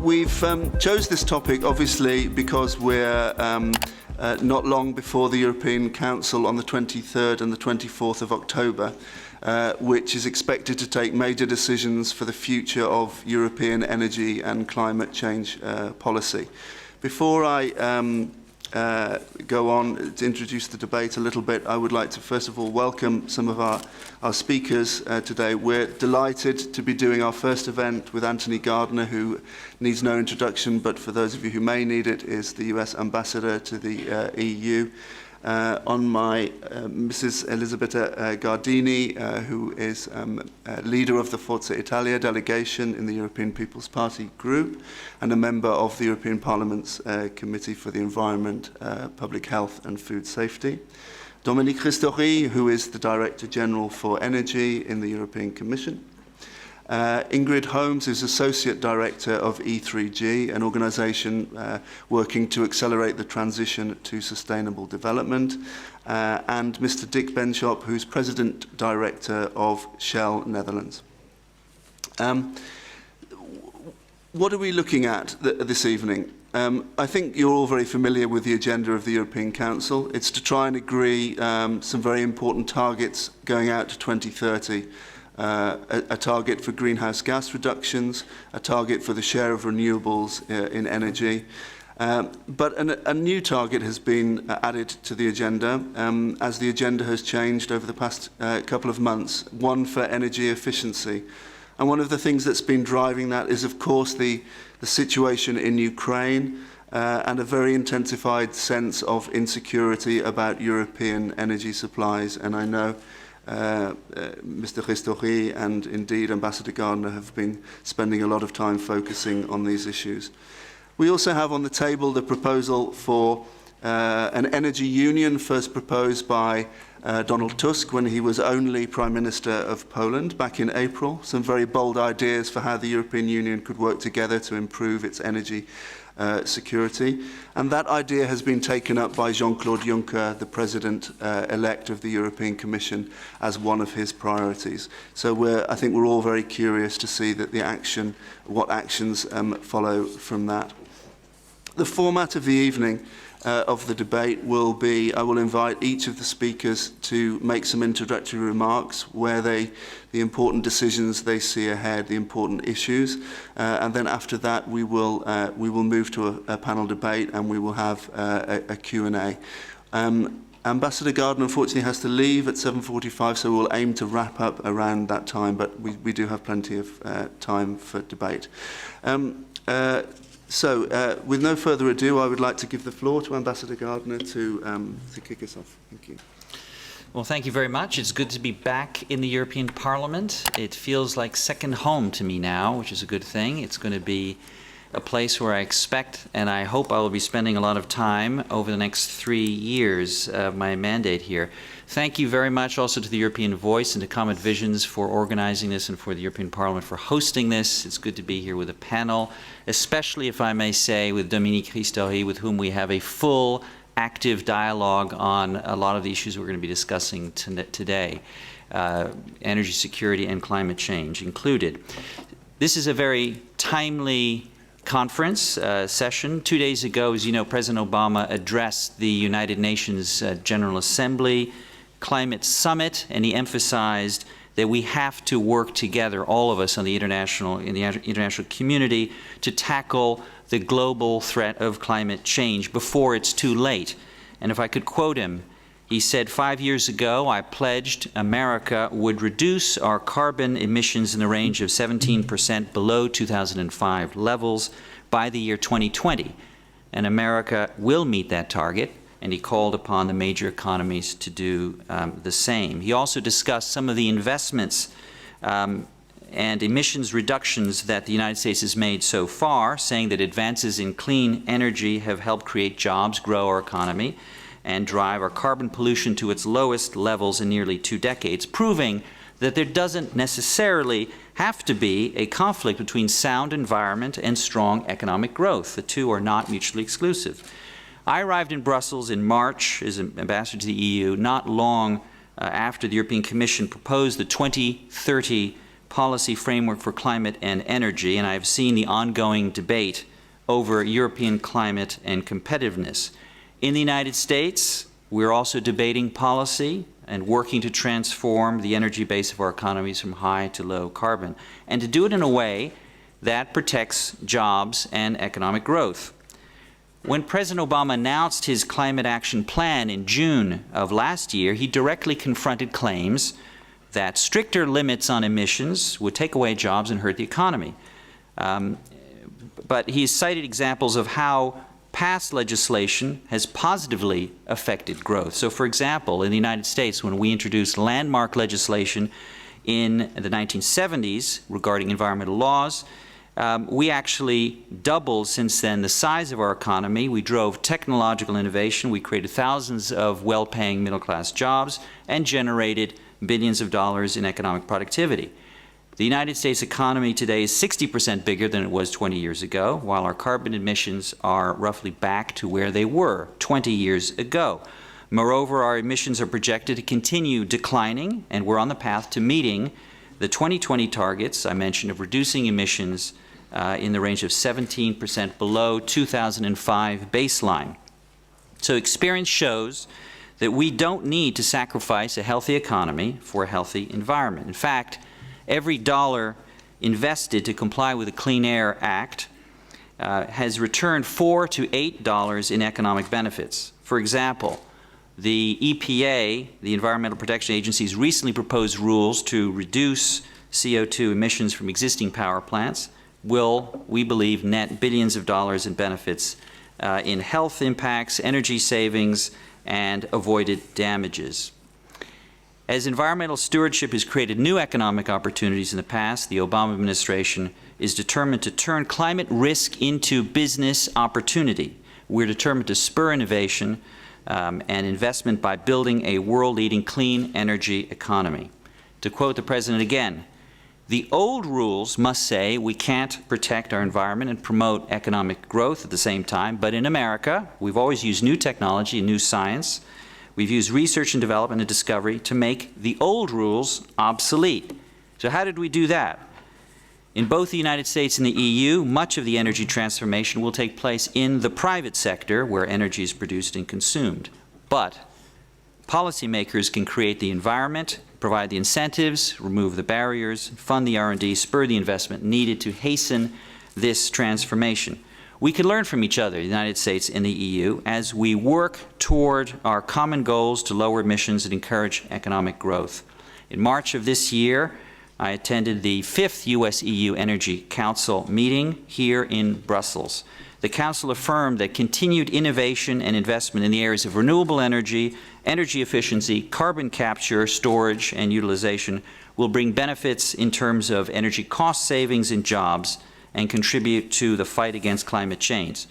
We've chose this topic obviously because we're not long before the European Council on the 23rd and the 24th of October, which is expected to take major decisions for the future of European energy and climate change policy. Before I go on to introduce the debate a little bit, I would like to first of all welcome some of our speakers today. We're delighted to be doing our first event with Anthony Gardner, who needs no introduction, but for those of you who may need it, is the US Ambassador to the EU. On my Mrs. Elisabetta Gardini, who is leader of the Forza Italia delegation in the European People's Party group and a member of the European Parliament's Committee for the Environment, Public Health and Food Safety. Dominique Ristori, who is the Director General for Energy in the European Commission. Ingrid Holmes is Associate Director of E3G, an organisation working to accelerate the transition to sustainable development, and Mr. Dick Benschop, who's President Director of Shell Netherlands. What are we looking at this evening? I think you're all very familiar with the agenda of the European Council. It's to try and agree some very important targets going out to 2030. A target for greenhouse gas reductions, a target for the share of renewables in energy. But a new target has been added to the agenda as the agenda has changed over the past couple of months, one for energy efficiency. And one of the things that's been driving that is, of course, the situation in Ukraine and a very intensified sense of insecurity about European energy supplies. And I know Mr. Ristori and indeed Ambassador Gardner have been spending a lot of time focusing on these issues. We also have on the table the proposal for an energy union, first proposed by Donald Tusk when he was only Prime Minister of Poland back in April. Some very bold ideas for how the European Union could work together to improve its energy security. And that idea has been taken up by Jean-Claude Juncker, the President-elect of the European Commission, as one of his priorities. So I think we're all very curious to see that what actions follow from that. The format of the evening of the debate will be, I will invite each of the speakers to make some introductory remarks where the important decisions they see ahead, the important issues, and then after that we will move to a panel debate and we will have a Q&A. Ambassador Gardner unfortunately has to leave at 7:45, so we'll aim to wrap up around that time, but we do have plenty of time for debate. So, with no further ado, I would like to give the floor to Ambassador Gardner to kick us off. Thank you. Well, thank you very much. It's good to be back in the European Parliament. It feels like second home to me now, which is a good thing. It's going to be a place where I expect and I hope I will be spending a lot of time over the next 3 years of my mandate here. Thank you very much also to the European Voice and to Comet Visions for organizing this and for the European Parliament for hosting this. It's good to be here with a panel, especially, if I may say, with Dominique Ristori, with whom we have a full, active dialogue on a lot of the issues we're going to be discussing today, energy security and climate change included. This is a very timely conference session. 2 days ago, as you know, President Obama addressed the United Nations General Assembly Climate Summit, and he emphasized that we have to work together, all of us in the international community, to tackle the global threat of climate change before it's too late. And if I could quote him, he said, 5 years ago, I pledged America would reduce our carbon emissions in the range of 17% below 2005 levels by the year 2020. And America will meet that target. And he called upon the major economies to do the same. He also discussed some of the investments and emissions reductions that the United States has made so far, saying that advances in clean energy have helped create jobs, grow our economy, and drive our carbon pollution to its lowest levels in nearly 2 decades, proving that there doesn't necessarily have to be a conflict between sound environment and strong economic growth. The two are not mutually exclusive. I arrived in Brussels in March as an ambassador to the EU, not long after the European Commission proposed the 2030 policy framework for climate and energy, and I have seen the ongoing debate over European climate and competitiveness. In the United States, we're also debating policy and working to transform the energy base of our economies from high to low carbon, and to do it in a way that protects jobs and economic growth. When President Obama announced his climate action plan in June of last year, he directly confronted claims that stricter limits on emissions would take away jobs and hurt the economy. But he cited examples of how past legislation has positively affected growth. So, for example, in the United States, when we introduced landmark legislation in the 1970s regarding environmental laws, we actually doubled since then the size of our economy. We drove technological innovation. We created thousands of well-paying middle-class jobs and generated billions of dollars in economic productivity. The United States economy today is 60% bigger than it was 20 years ago, while our carbon emissions are roughly back to where they were 20 years ago. Moreover, our emissions are projected to continue declining, and we're on the path to meeting the 2020 targets I mentioned of reducing emissions in the range of 17% below 2005 baseline. So experience shows that we don't need to sacrifice a healthy economy for a healthy environment. In fact, every dollar invested to comply with the Clean Air Act has returned $4 to $8 in economic benefits. For example, the EPA, the Environmental Protection Agency's recently proposed rules to reduce CO2 emissions from existing power plants will, we believe, net billions of dollars in benefits in health impacts, energy savings, and avoided damages. As environmental stewardship has created new economic opportunities in the past, the Obama administration is determined to turn climate risk into business opportunity. We're determined to spur innovation and investment by building a world-leading clean energy economy. To quote the President again, "The old rules must say we can't protect our environment and promote economic growth at the same time, but in America, we've always used new technology and new science. We've used research and development and discovery to make the old rules obsolete." So how did we do that? In both the United States and the EU, much of the energy transformation will take place in the private sector, where energy is produced and consumed. But policymakers can create the environment, provide the incentives, remove the barriers, fund the R&D, spur the investment needed to hasten this transformation. We can learn from each other, the United States and the EU, as we work toward our common goals to lower emissions and encourage economic growth. In March of this year, I attended the 5th U.S.-EU Energy Council meeting here in Brussels. The Council affirmed that continued innovation and investment in the areas of renewable energy, energy efficiency, carbon capture, storage, and utilization will bring benefits in terms of energy cost savings and jobs and contribute to the fight against climate change.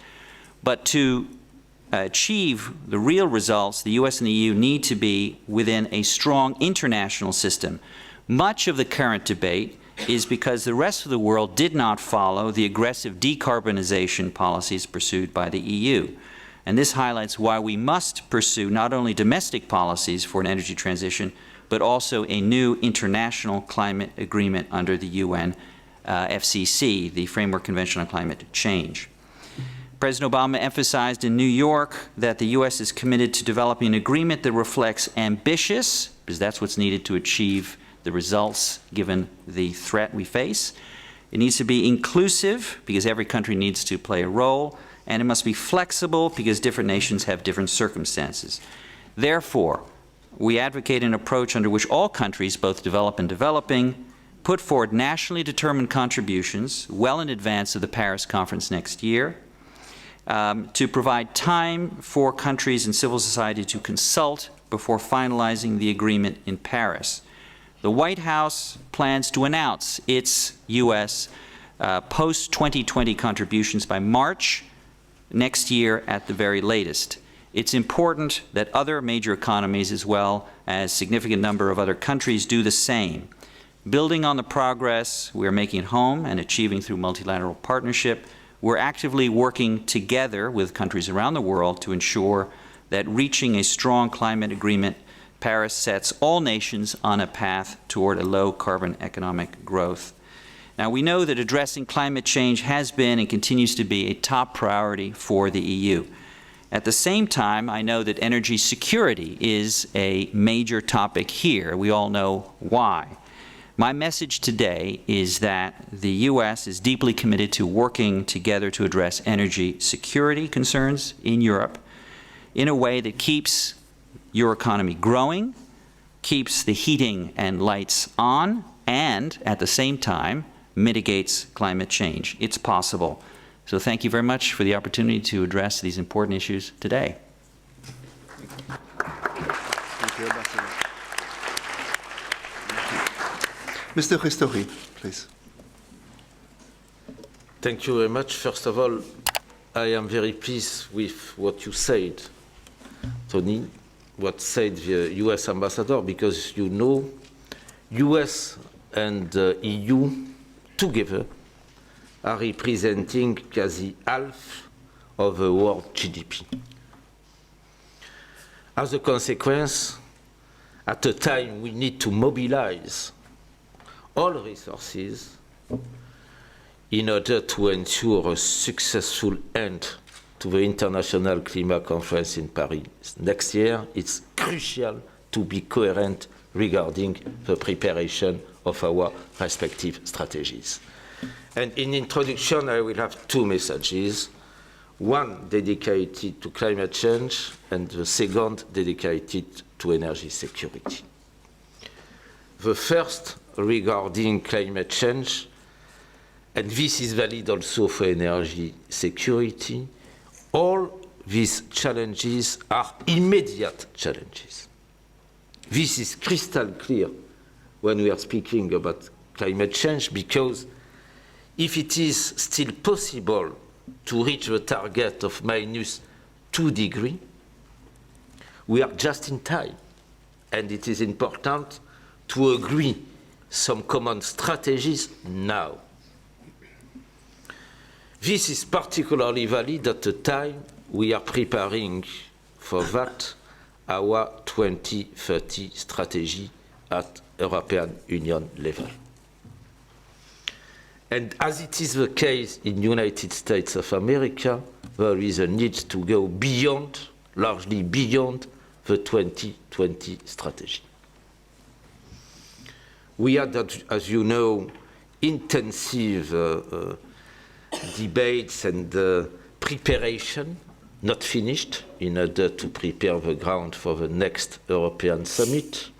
But to achieve the real results, the U.S. and the EU need to be within a strong international system. Much of the current debate is because the rest of the world did not follow the aggressive decarbonization policies pursued by the EU. And this highlights why we must pursue not only domestic policies for an energy transition, but also a new international climate agreement under the UN FCC, the Framework Convention on Climate Change. President Obama emphasized in New York that the U.S. is committed to developing an agreement that reflects ambitious, because that's what's needed to achieve the results given the threat we face. It needs to be inclusive, because every country needs to play a role, and it must be flexible, because different nations have different circumstances. Therefore, we advocate an approach under which all countries, both developed and developing, put forward nationally determined contributions well in advance of the Paris conference next year, to provide time for countries and civil society to consult before finalizing the agreement in Paris. The White House plans to announce its U.S. post-2020 contributions by March next year at the very latest. It's important that other major economies, as well as a significant number of other countries, do the same. Building on the progress we're making at home and achieving through multilateral partnership, we're actively working together with countries around the world to ensure that reaching a strong climate agreement Paris sets all nations on a path toward a low-carbon economic growth. Now, we know that addressing climate change has been and continues to be a top priority for the EU. At the same time, I know that energy security is a major topic here. We all know why. My message today is that the U.S. is deeply committed to working together to address energy security concerns in Europe in a way that keeps your economy growing, keeps the heating and lights on, and at the same time mitigates climate change. It's possible. So thank you very much for the opportunity to address these important issues today. Thank you, Ambassador. Mr. Ristori, please. Thank you very much. First of all, I am very pleased with what you said, Tony, what said the US ambassador, because you know US and EU together are representing quasi half of the world GDP. As a consequence, at a time we need to mobilize all resources in order to ensure a successful end to the International Climate Conference in Paris next year, it's crucial to be coherent regarding the preparation of our respective strategies. And in introduction, I will have two messages, one dedicated to climate change and the second dedicated to energy security. The first regarding climate change, and this is valid also for energy security, all these challenges are immediate challenges. This is crystal clear when we are speaking about climate change, because if it is still possible to reach the target of -2 degrees, we are just in time. And it is important to agree some common strategies now. This is particularly valid at the time we are preparing for that our 2030 strategy at European Union level. And as it is the case in the United States of America, there is a need to go beyond, largely beyond, the 2020 strategy. We had, as you know, intensive debates and preparation, not finished, in order to prepare the ground for the next European summit.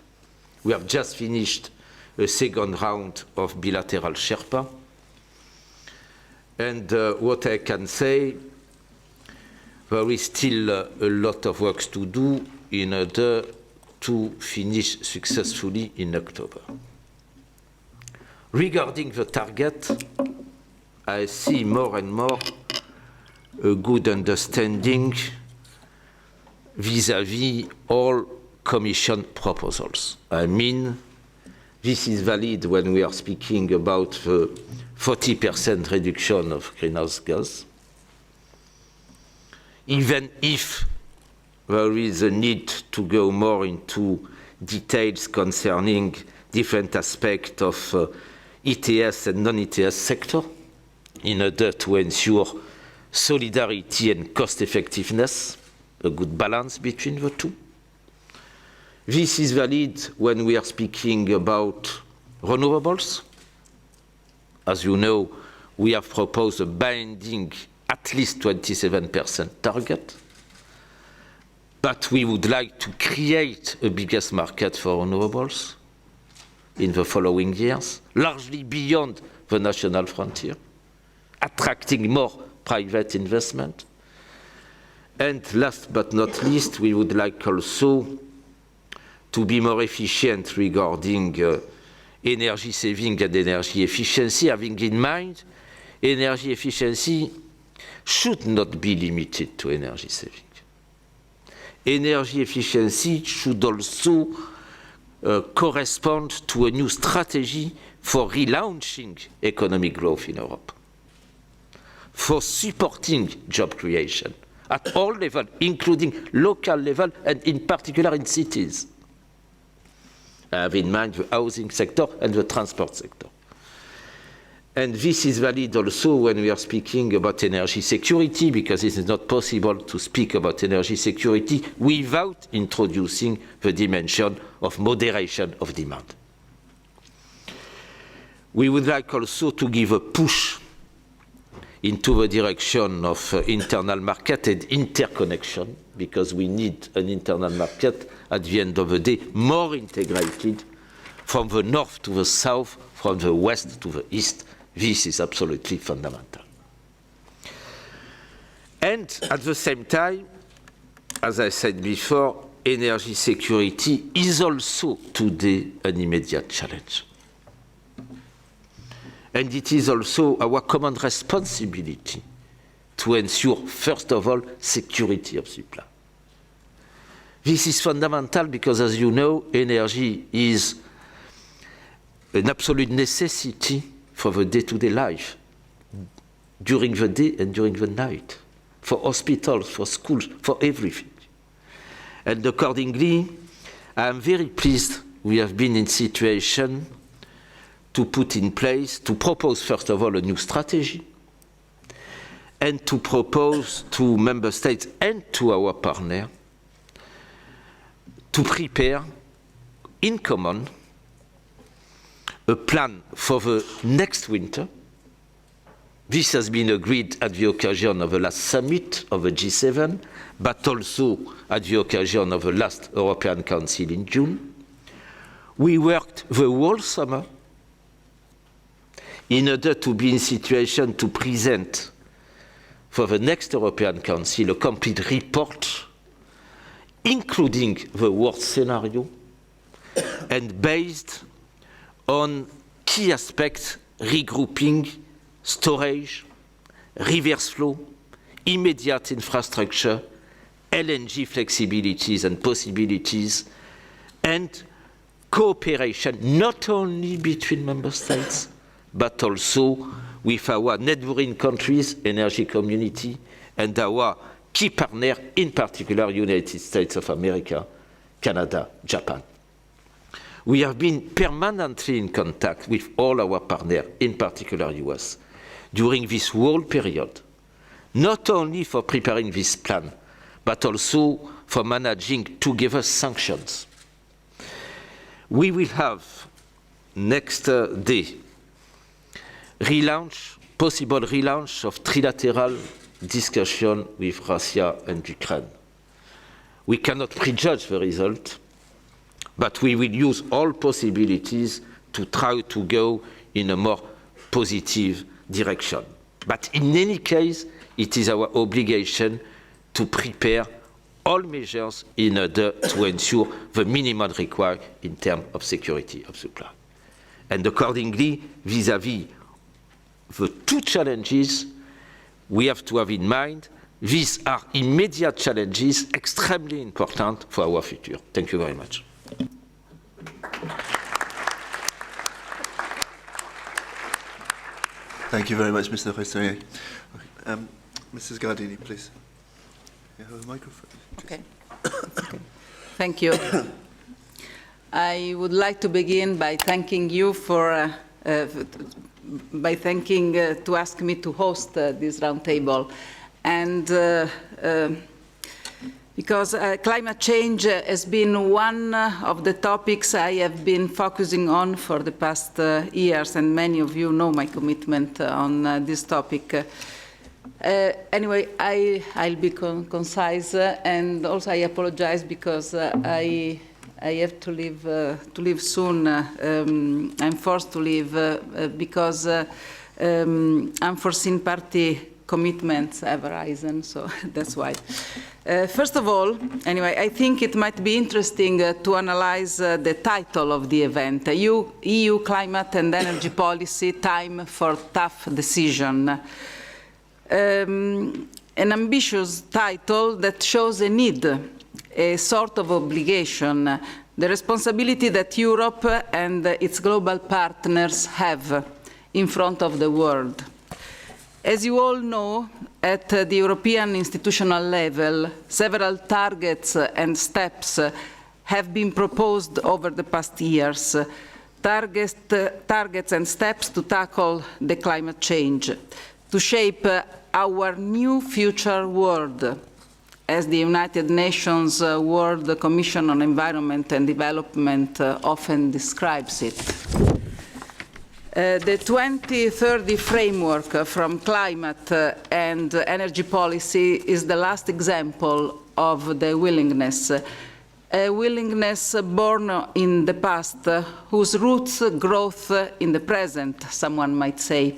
We have just finished a second round of bilateral Sherpa. And what I can say, there is still a lot of work to do in order to finish successfully in October. Regarding the target, I see more and more a good understanding vis-à-vis all Commission proposals. I mean, this is valid when we are speaking about the 40% reduction of greenhouse gas. Even if there is a need to go more into details concerning different aspects of ETS and non-ETS sector in order to ensure solidarity and cost effectiveness, a good balance between the two. This is valid when we are speaking about renewables. As you know, we have proposed a binding at least 27% target, but we would like to create a biggest market for renewables in the following years, largely beyond the national frontier, attracting more private investment. And last but not least, we would like also to be more efficient regarding energy saving and energy efficiency, having in mind energy efficiency should not be limited to energy saving. Energy efficiency should also correspond to a new strategy for relaunching economic growth in Europe, for supporting job creation at all levels, including local level and in particular in cities. I have in mind the housing sector and the transport sector. And this is valid also when we are speaking about energy security, because it is not possible to speak about energy security without introducing the dimension of moderation of demand. We would like also to give a push into the direction of internal market and interconnection, because we need an internal market at the end of the day more integrated from the north to the south, from the west to the east. This is absolutely fundamental. And at the same time, as I said before, energy security is also today an immediate challenge. And it is also our common responsibility to ensure, first of all, security of supply. This is fundamental because, as you know, energy is an absolute necessity for the day-to-day life, during the day and during the night, for hospitals, for schools, for everything. And accordingly, I am very pleased we have been in situation to put in place, to propose, first of all, a new strategy, and to propose to member states and to our partner to prepare in common a plan for the next winter. This has been agreed at the occasion of the last summit of the G7, but also at the occasion of the last European Council in June. We worked the whole summer in order to be in situation to present for the next European Council a complete report, including the worst scenario, and based on key aspects regrouping storage, reverse flow, immediate infrastructure, LNG flexibilities and possibilities, and cooperation not only between member states, but also with our neighboring countries, energy community, and our key partner, in particular United States of America, Canada, Japan. We have been permanently in contact with all our partners, in particular US, during this whole period, not only for preparing this plan, but also for managing together sanctions. We will have next day possible relaunch of trilateral discussion with Russia and Ukraine. We cannot prejudge the result, but we will use all possibilities to try to go in a more positive direction. But in any case, it is our obligation to prepare all measures in order to ensure the minimum required in terms of security of supply. And accordingly, vis-à-vis the two challenges we have to have in mind, these are immediate challenges extremely important for our future. Thank you very much. Thank you very much, Mr. Restonier. Mrs. Gardini, please. You have a microphone. Okay. Thank you. I would like to begin by thanking you to ask me to host this roundtable, and because climate change has been one of the topics I have been focusing on for the past years, and many of you know my commitment on this topic. Anyway, I'll be concise, and also I apologize because I have to leave soon. I'm forced to leave because unforeseen party commitments have arisen, so that's why. First of all, anyway, I think it might be interesting to analyze the title of the event, EU Climate and Energy Policy, Time for Tough Decision. An ambitious title that shows a need, a sort of obligation, the responsibility that Europe and its global partners have in front of the world. As you all know, at the European institutional level, several targets and steps have been proposed over the past years, targets and steps to tackle the climate change, to shape our new future world, as the United Nations World Commission on Environment and Development often describes it. The 2030 framework from climate and energy policy is the last example of the willingness, a willingness born in the past, whose roots growth in the present, someone might say.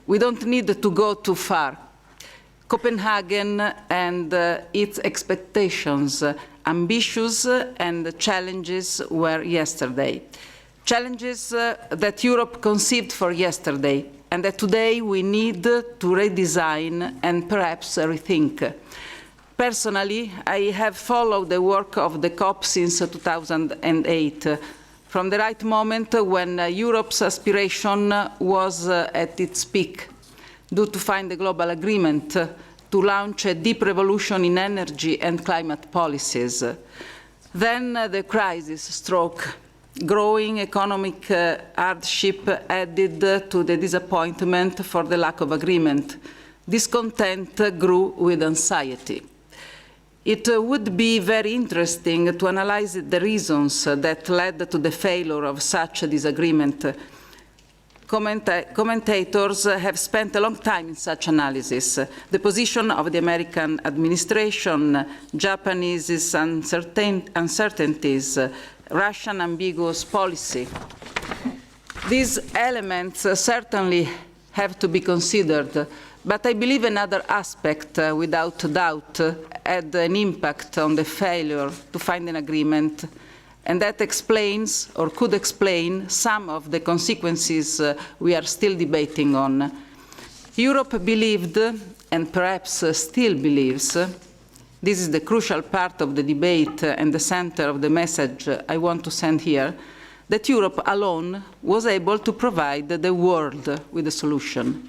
We don't need to go too far. Copenhagen and its expectations, ambitious and challenges were yesterday. Challenges that Europe conceived for yesterday and that today we need to redesign and perhaps rethink. Personally, I have followed the work of the COP since 2008, from the right moment when Europe's aspiration was at its peak, due to find a global agreement to launch a deep revolution in energy and climate policies. Then the crisis struck. Growing economic hardship added to the disappointment for the lack of agreement. Discontent grew with anxiety. It would be very interesting to analyze the reasons that led to the failure of such a disagreement. Commentators have spent a long time in such analysis. The position of the American administration, Japanese uncertainties, Russian ambiguous policy. These elements certainly have to be considered, but I believe another aspect, without doubt, had an impact on the failure to find an agreement, and that explains, or could explain, some of the consequences we are still debating on. Europe believed, and perhaps still believes, this is the crucial part of the debate and the center of the message I want to send here, that Europe alone was able to provide the world with a solution.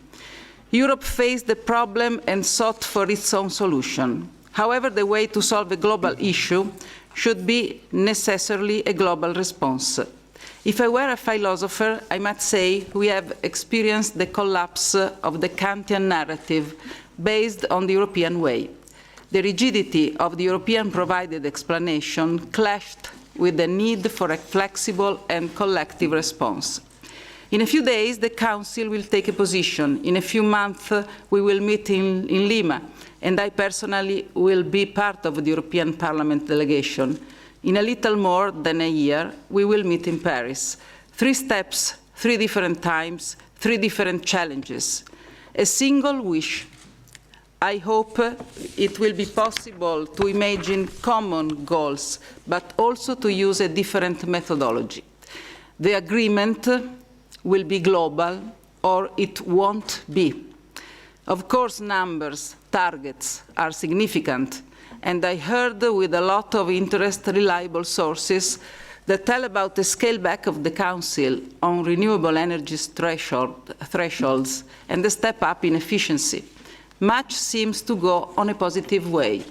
Europe faced the problem and sought for its own solution. However, the way to solve a global issue should be necessarily a global response. If I were a philosopher, I might say we have experienced the collapse of the Kantian narrative based on the European way. The rigidity of the European-provided explanation clashed with the need for a flexible and collective response. In a few days, the Council will take a position. In a few months, we will meet in Lima, and I personally will be part of the European Parliament delegation. In a little more than a year, we will meet in Paris. 3 steps, 3 different times, 3 different challenges. A single wish. I hope it will be possible to imagine common goals, but also to use a different methodology. The agreement will be global, or it won't be. Of course, numbers, targets are significant, and I heard with a lot of interest reliable sources that tell about the scale back of the Council on renewable energy thresholds and the step up in efficiency. Much seems to go on a positive way,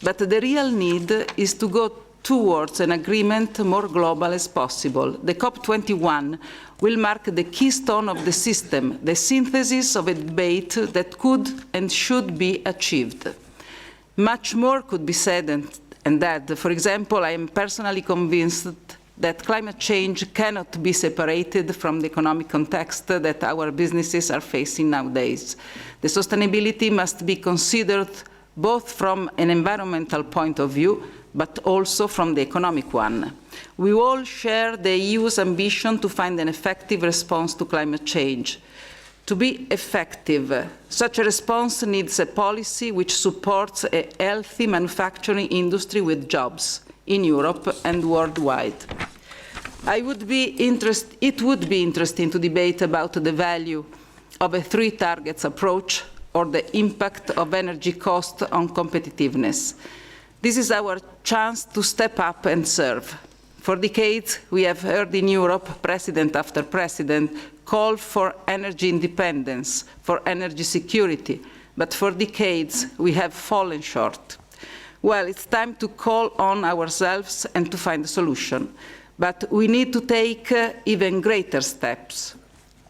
but the real need is to go towards an agreement more global as possible. The COP21 will mark the keystone of the system, the synthesis of a debate that could and should be achieved. Much more could be said and that. For example, I am personally convinced that climate change cannot be separated from the economic context that our businesses are facing nowadays. The sustainability must be considered both from an environmental point of view, but also from the economic one. We all share the EU's ambition to find an effective response to climate change. To be effective, such a response needs a policy which supports a healthy manufacturing industry with jobs in Europe and worldwide. It would be interesting to debate about the value of a 3 targets approach or the impact of energy cost on competitiveness. This is our chance to step up and serve. For decades, we have heard in Europe, president after president, call for energy independence, for energy security, but for decades we have fallen short. Well, it's time to call on ourselves and to find a solution. But we need to take even greater steps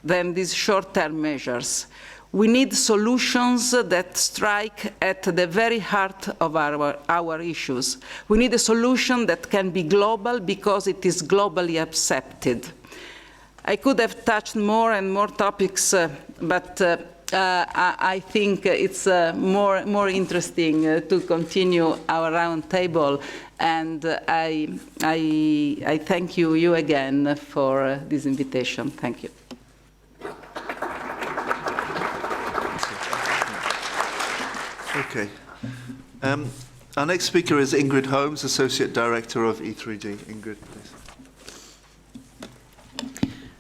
than these short-term measures. We need solutions that strike at the very heart of our issues. We need a solution that can be global because it is globally accepted. I could have touched more and more topics, but I think it's more interesting to continue our round table, and I thank you again for this invitation. Thank you. Okay. Our next speaker is Ingrid Holmes, Associate Director of E3G. Ingrid, please.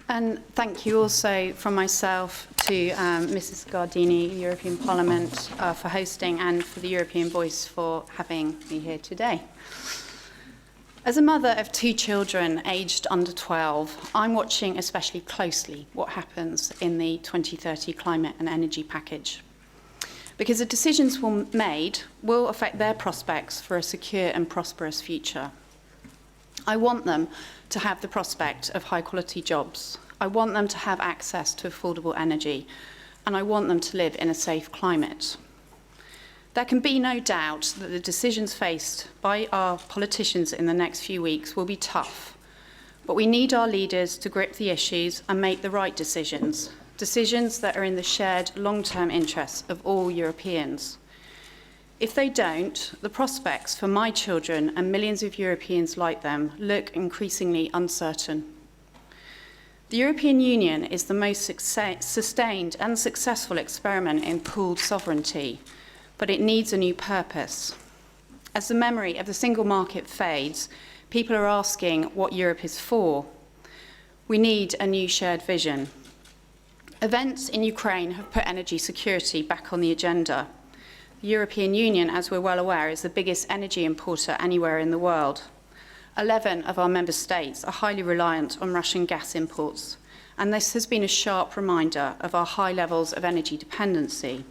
And thank you also from myself to Mrs. Gardini, European Parliament, for hosting, and for the European Voice for having me here today. As a mother of 2 children aged under 12, I'm watching especially closely what happens in the 2030 climate and energy package, because the decisions made will affect their prospects for a secure and prosperous future. I want them to have the prospect of high-quality jobs. I want them to have access to affordable energy, and I want them to live in a safe climate. There can be no doubt that the decisions faced by our politicians in the next few weeks will be tough, but we need our leaders to grip the issues and make the right decisions, decisions that are in the shared long-term interests of all Europeans. If they don't, the prospects for my children and millions of Europeans like them look increasingly uncertain. The European Union is the most sustained and successful experiment in pooled sovereignty, but it needs a new purpose. As the memory of the single market fades, people are asking what Europe is for. We need a new shared vision. Events in Ukraine have put energy security back on the agenda. The European Union, as we're well aware, is the biggest energy importer anywhere in the world. 11 of our member states are highly reliant on Russian gas imports, and this has been a sharp reminder of our high levels of energy dependency.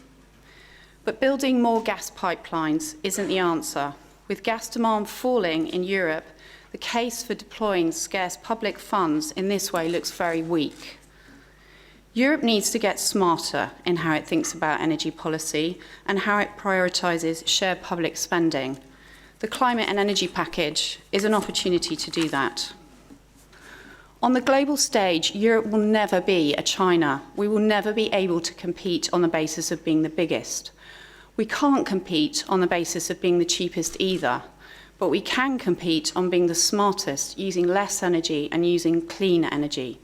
But building more gas pipelines isn't the answer. With gas demand falling in Europe, the case for deploying scarce public funds in this way looks very weak. Europe needs to get smarter in how it thinks about energy policy and how it prioritises shared public spending. The climate and energy package is an opportunity to do that. On the global stage, Europe will never be a China. We will never be able to compete on the basis of being the biggest. We can't compete on the basis of being the cheapest either, but we can compete on being the smartest, using less energy and using clean energy.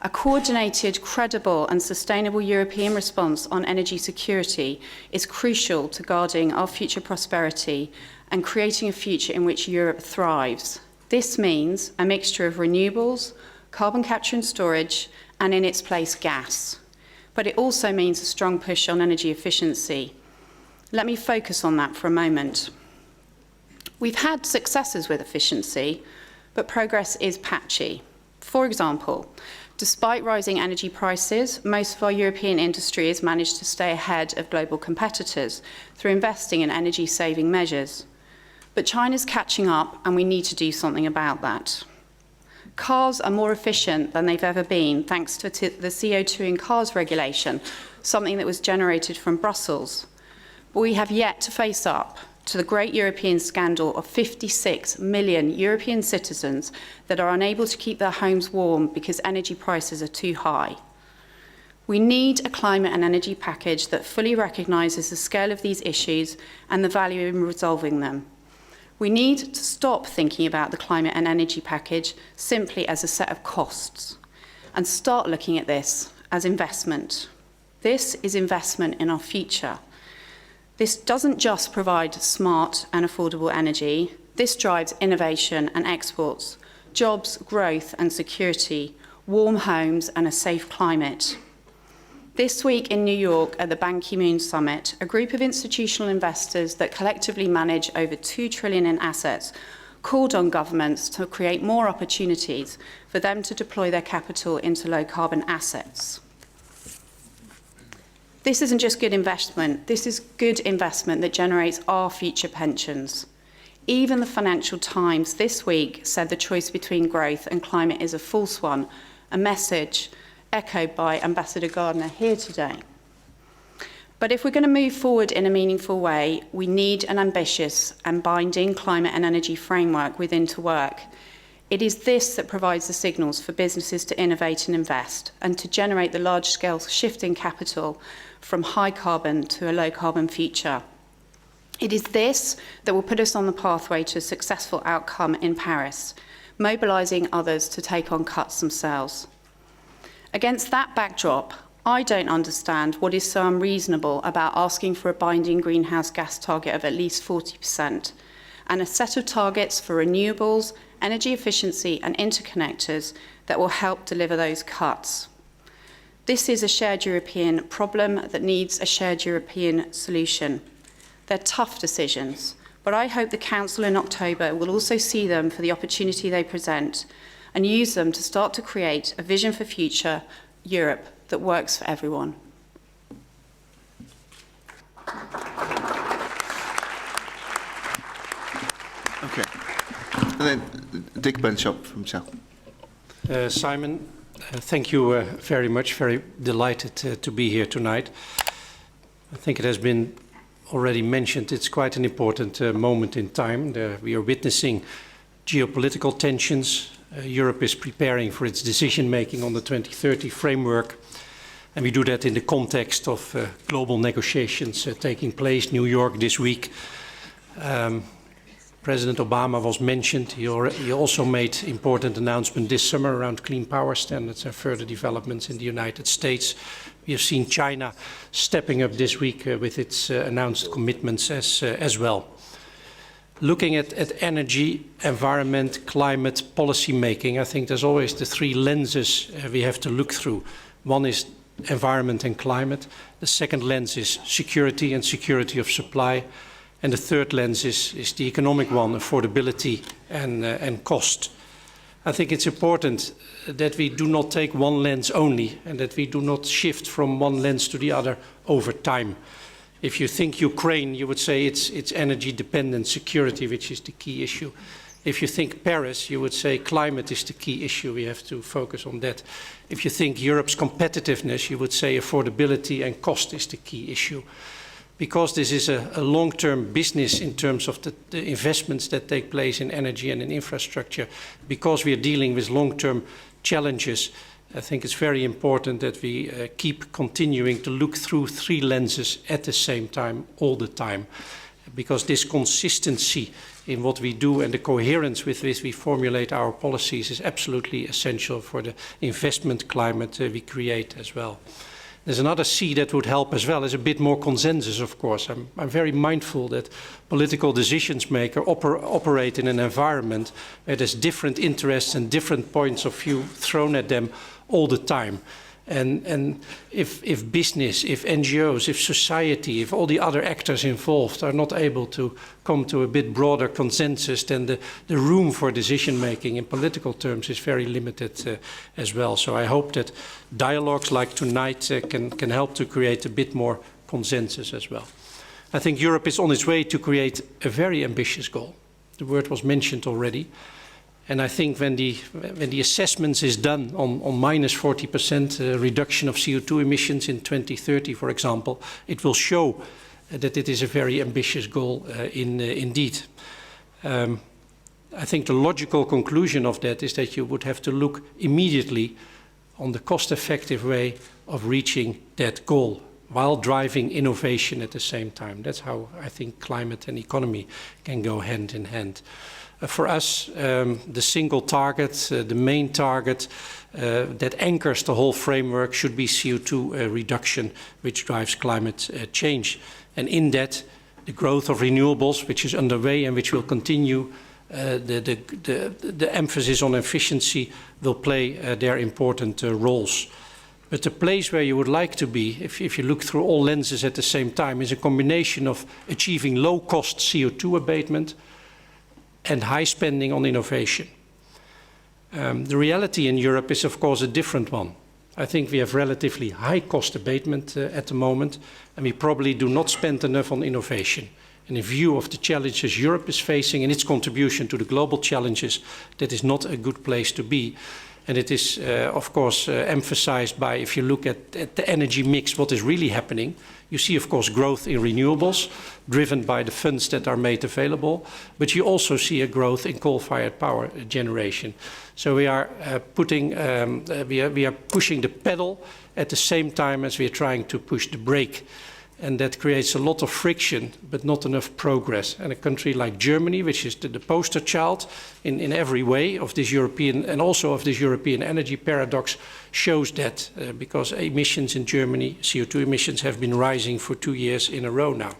A coordinated, credible and sustainable European response on energy security is crucial to guarding our future prosperity and creating a future in which Europe thrives. This means a mixture of renewables, carbon capture and storage, and in its place gas. But it also means a strong push on energy efficiency. Let me focus on that for a moment. We've had successes with efficiency, but progress is patchy. For example, despite rising energy prices, most of our European industry has managed to stay ahead of global competitors through investing in energy-saving measures. But China's catching up, and we need to do something about that. Cars are more efficient than they've ever been, thanks to the CO2 in cars regulation, something that was generated from Brussels. But we have yet to face up to the great European scandal of 56 million European citizens that are unable to keep their homes warm because energy prices are too high. We need a climate and energy package that fully recognises the scale of these issues and the value in resolving them. We need to stop thinking about the climate and energy package simply as a set of costs and start looking at this as investment. This is investment in our future. This doesn't just provide smart and affordable energy. This drives innovation and exports, jobs, growth and security, warm homes and a safe climate. This week in New York at the Ban Ki-moon Summit, a group of institutional investors that collectively manage over $2 trillion in assets called on governments to create more opportunities for them to deploy their capital into low-carbon assets. This isn't just good investment, this is good investment that generates our future pensions. Even the Financial Times this week said the choice between growth and climate is a false one, a message echoed by Ambassador Gardner here today. But if we're going to move forward in a meaningful way, we need an ambitious and binding climate and energy framework within to work. It is this that provides the signals for businesses to innovate and invest and to generate the large-scale shift in capital from high carbon to a low carbon future. It is this that will put us on the pathway to a successful outcome in Paris, mobilising others to take on cuts themselves. Against that backdrop, I don't understand what is so unreasonable about asking for a binding greenhouse gas target of at least 40% and a set of targets for renewables, energy efficiency and interconnectors that will help deliver those cuts. This is a shared European problem that needs a shared European solution. They're tough decisions, but I hope the Council in October will also see them for the opportunity they present and use them to start to create a vision for future Europe that works for everyone. Okay. And then Dick Benschop from Shell. Simon, thank you very much. Very delighted to be here tonight. I think it has been already mentioned, it's quite an important moment in time. We are witnessing geopolitical tensions. Europe is preparing for its decision-making on the 2030 framework. And we do that in the context of global negotiations taking place in New York this week. President Obama was mentioned. He also made important announcement this summer around clean power standards and further developments in the United States. We have seen China stepping up this week with its announced commitments as well. Looking at energy, environment, climate, policy making, I think there's always the three lenses we have to look through. One is environment and climate. The second lens is security and security of supply. And the third lens is the economic one, affordability and cost. I think it's important that we do not take one lens only and that we do not shift from one lens to the other over time. If you think Ukraine, you would say it's energy dependent security, which is the key issue. If you think Paris, you would say climate is the key issue. We have to focus on that. If you think Europe's competitiveness, you would say affordability and cost is the key issue. Because this is a long-term business in terms of the investments that take place in energy and in infrastructure, because we are dealing with long-term challenges, I think it's very important that we keep continuing to look through three lenses at the same time, all the time. Because this consistency in what we do and the coherence with which we formulate our policies is absolutely essential for the investment climate we create as well. There's another C that would help as well, is a bit more consensus, of course. I'm very mindful that political decisions makers operate in an environment where there's different interests and different points of view thrown at them all the time. And if business, if NGOs, if society, if all the other actors involved are not able to come to a bit broader consensus, then the room for decision making in political terms is very limited as well. So I hope that dialogues like tonight can help to create a bit more consensus as well. I think Europe is on its way to create a very ambitious goal. The word was mentioned already. And I think when the assessments is done on minus 40% reduction of CO2 emissions in 2030, for example, it will show that it is a very ambitious goal indeed. I think the logical conclusion of that is that you would have to look immediately on the cost-effective way of reaching that goal while driving innovation at the same time. That's how I think climate and economy can go hand in hand. For us, the single target, the main target that anchors the whole framework should be CO2 reduction, which drives climate change. And in that, the growth of renewables, which is underway and which will continue, the emphasis on efficiency will play their important roles. But the place where you would like to be, if you look through all lenses at the same time, is a combination of achieving low-cost CO2 abatement and high spending on innovation. The reality in Europe is, of course, a different one. I think we have relatively high cost abatement at the moment, and we probably do not spend enough on innovation. And in view of the challenges Europe is facing and its contribution to the global challenges, that is not a good place to be. And it is, of course, emphasized by, if you look at the energy mix, what is really happening. You see, of course, growth in renewables, driven by the funds that are made available, but you also see a growth in coal-fired power generation. So we are pushing the pedal at the same time as we are trying to push the brake. And that creates a lot of friction, but not enough progress. And a country like Germany, which is the poster child in every way of this European, and also of this European energy paradox, shows that because emissions in Germany, CO2 emissions, have been rising for 2 years in a row now.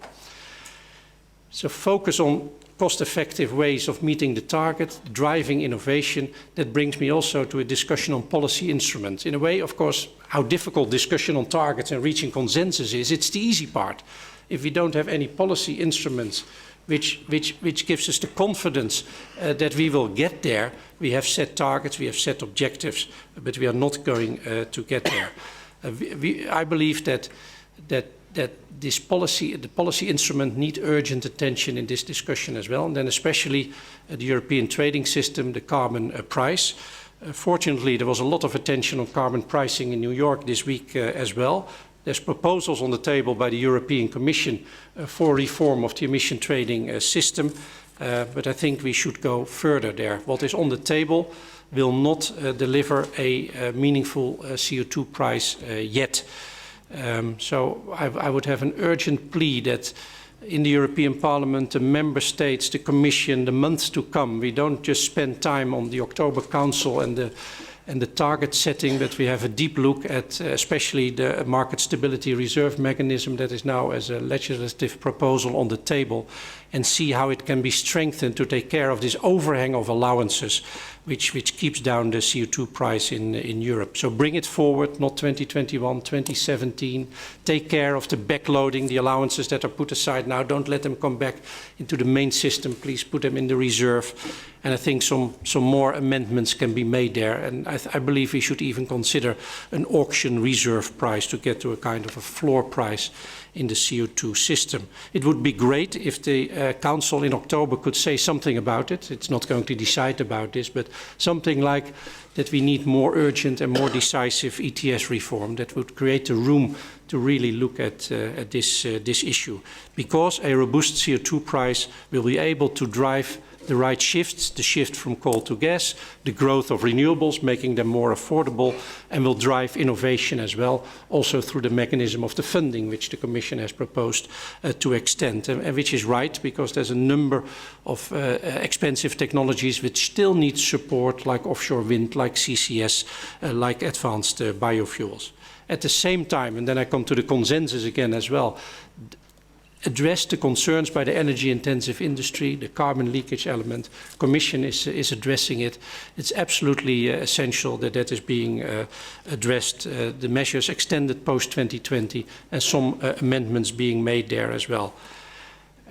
So focus on cost-effective ways of meeting the target, driving innovation. That brings me also to a discussion on policy instruments. In a way, of course, how difficult discussion on targets and reaching consensus is, it's the easy part. If we don't have any policy instruments which gives us the confidence that we will get there, we have set targets, we have set objectives, but we are not going to get there. I believe that the policy instrument need urgent attention in this discussion as well, and then especially the European trading system, the carbon price. Fortunately, there was a lot of attention on carbon pricing in New York this week as well. There's proposals on the table by the European Commission for reform of the emission trading system, but I think we should go further there. What is on the table will not deliver a meaningful CO2 price yet. So I would have an urgent plea that in the European Parliament, the Member States, the Commission, the months to come, we don't just spend time on the October Council and the target setting, but we have a deep look at especially the market stability reserve mechanism that is now as a legislative proposal on the table, and see how it can be strengthened to take care of this overhang of allowances which keeps down the CO2 price in Europe. So bring it forward, not 2021, 2017. Take care of the backloading, the allowances that are put aside now. Don't let them come back into the main system. Please put them in the reserve. And I think some more amendments can be made there. And I believe we should even consider an auction reserve price to get to a kind of a floor price in the CO2 system. It would be great if the Council in October could say something about it. It's not going to decide about this, but something like that we need more urgent and more decisive ETS reform that would create the room to really look at this issue. Because a robust CO2 price will be able to drive the right shifts, the shift from coal to gas, the growth of renewables, making them more affordable, and will drive innovation as well, also through the mechanism of the funding which the Commission has proposed to extend, and which is right, because there's a number of expensive technologies which still need support, like offshore wind, like CCS, like advanced biofuels. At the same time, and then I come to the consensus again as well, address the concerns by the energy-intensive industry, the carbon leakage element. Commission is addressing it. It's absolutely essential that that is being addressed. The measures extended post-2020 and some amendments being made there as well.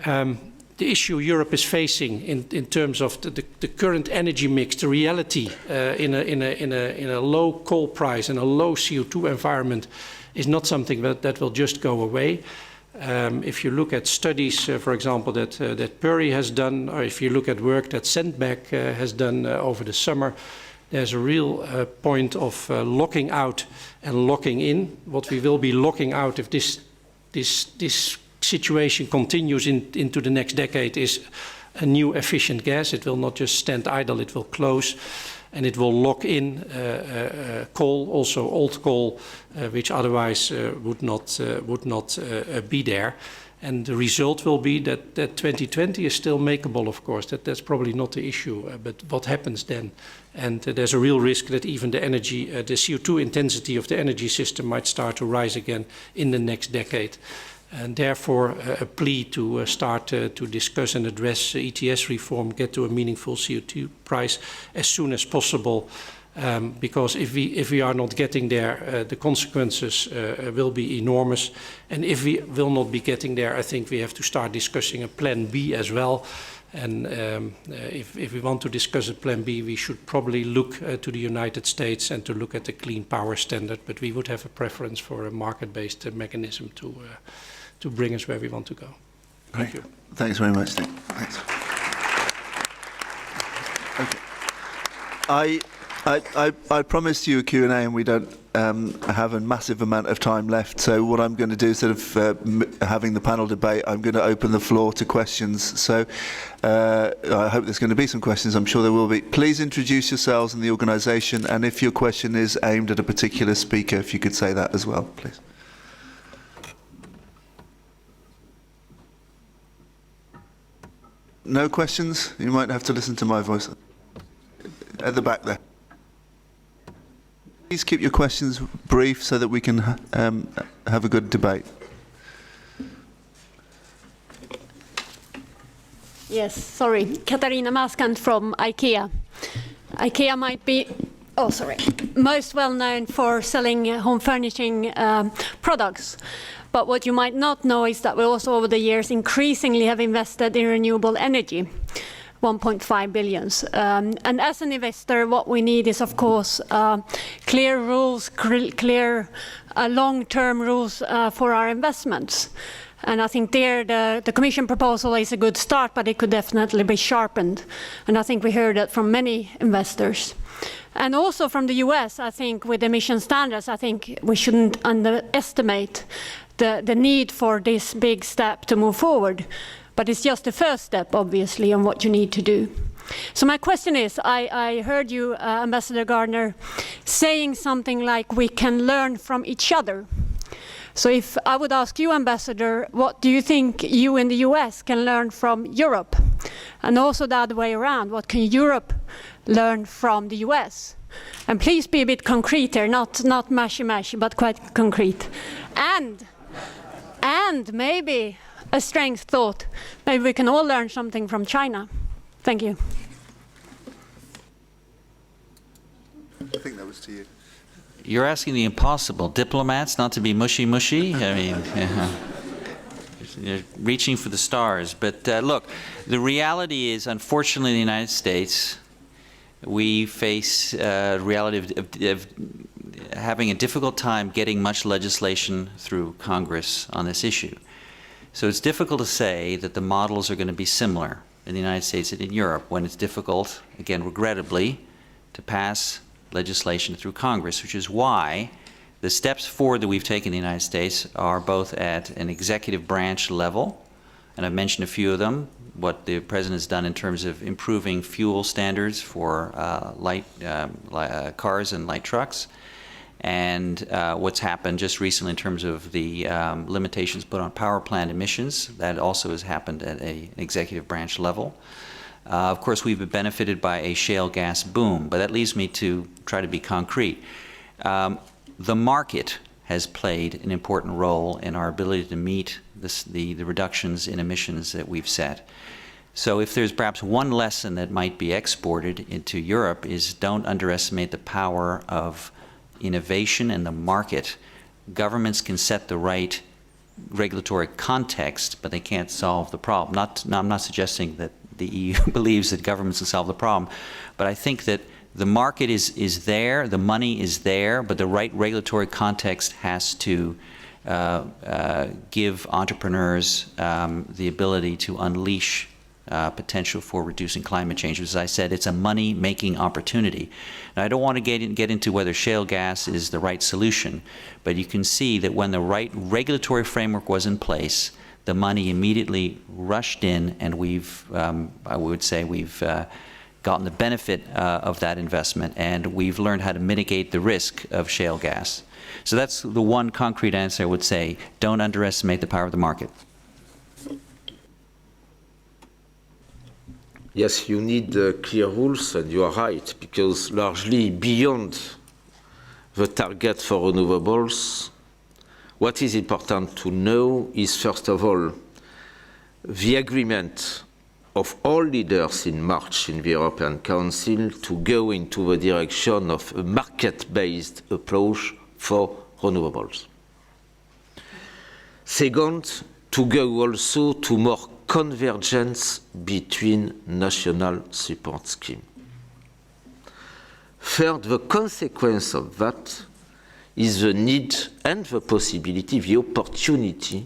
The issue Europe is facing in terms of the current energy mix, the reality in a low coal price and a low CO2 environment is not something that will just go away. If you look at studies, for example, that Puri has done, or if you look at work that Sandbeck has done over the summer, there's a real point of locking out and locking in. What we will be locking out if this situation continues into the next decade is a new efficient gas. It will not just stand idle, it will close. And it will lock in coal, also old coal, which otherwise would not be there. And the result will be that 2020 is still makeable, of course. That's probably not the issue, but what happens then? And there's a real risk that even the CO2 intensity of the energy system might start to rise again in the next decade. And therefore, a plea to start to discuss and address ETS reform, get to a meaningful CO2 price as soon as possible, because if we are not getting there, the consequences will be enormous. And if we will not be getting there, I think we have to start discussing a plan B as well. And if we want to discuss a plan B, we should probably look to the United States and to look at the clean power standard, but we would have a preference for a market-based mechanism to bring us where we want to go. Thank you. Thanks very much, Nick. Thanks. Okay. I promised you a Q&A, and we don't have a massive amount of time left. So what I'm going to do, instead of having the panel debate, I'm going to open the floor to questions. So I hope there's going to be some questions. I'm sure there will be. Please introduce yourselves and the organisation, and if your question is aimed at a particular speaker, if you could say that as well, please. No questions? You might have to listen to my voice. At the back there. Please keep your questions brief so that we can have a good debate. Yes, sorry. Katarina Maskant from IKEA. IKEA might be, most well known for selling home furnishing products. But what you might not know is that we also over the years increasingly have invested in renewable energy. 1.5 billion. And as an investor, what we need is, of course, clear rules, clear long-term rules for our investments. And I think there the Commission proposal is a good start, but it could definitely be sharpened. And I think we heard that from many investors. And also from the US, I think with emission standards, I think we shouldn't underestimate the need for this big step to move forward. But it's just the first step, obviously, on what you need to do. So my question is, I heard you, Ambassador Gardner, saying something like we can learn from each other. So if I would ask you, Ambassador, what do you think you in the US can learn from Europe? And also the other way around, what can Europe learn from the US? And please be a bit concrete here, not mashy-mashy, but quite concrete. And maybe a strange thought, maybe we can all learn something from China. Thank you. I think that was to you. You're asking the impossible. Diplomats not to be mushy-mushy? I mean, you're reaching for the stars. But look, the reality is, unfortunately, in the United States, we face the reality of having a difficult time getting much legislation through Congress on this issue. So it's difficult to say that the models are going to be similar in the United States and in Europe when it's difficult, again, regrettably, to pass legislation through Congress, which is why the steps forward that we've taken in the United States are both at an executive branch level, and I've mentioned a few of them, what the President has done in terms of improving fuel standards for light cars and light trucks, and what's happened just recently in terms of the limitations put on power plant emissions. That also has happened at an executive branch level. Of course, we've been benefited by a shale gas boom, but that leads me to try to be concrete. The market has played an important role in our ability to meet the reductions in emissions that we've set. So if there's perhaps one lesson that might be exported into Europe is don't underestimate the power of innovation in the market. Governments can set the right regulatory context, but they can't solve the problem. I'm not suggesting that the EU believes that governments can solve the problem, but I think that the market is there, the money is there, but the right regulatory context has to give entrepreneurs the ability to unleash potential for reducing climate change. As I said, it's a money-making opportunity. Now, I don't want to get into whether shale gas is the right solution, but you can see that when the right regulatory framework was in place, the money immediately rushed in, and we've, I would say, we've gotten the benefit of that investment, and we've learned how to mitigate the risk of shale gas. So that's the one concrete answer I would say. Don't underestimate the power of the market. Yes, you need clear rules, and you are right, because largely beyond the target for renewables, what is important to know is, first of all, the agreement of all leaders in March in the European Council to go into the direction of a market-based approach for renewables. Second, to go also to more convergence between national support schemes. Third, the consequence of that is the need and the possibility, the opportunity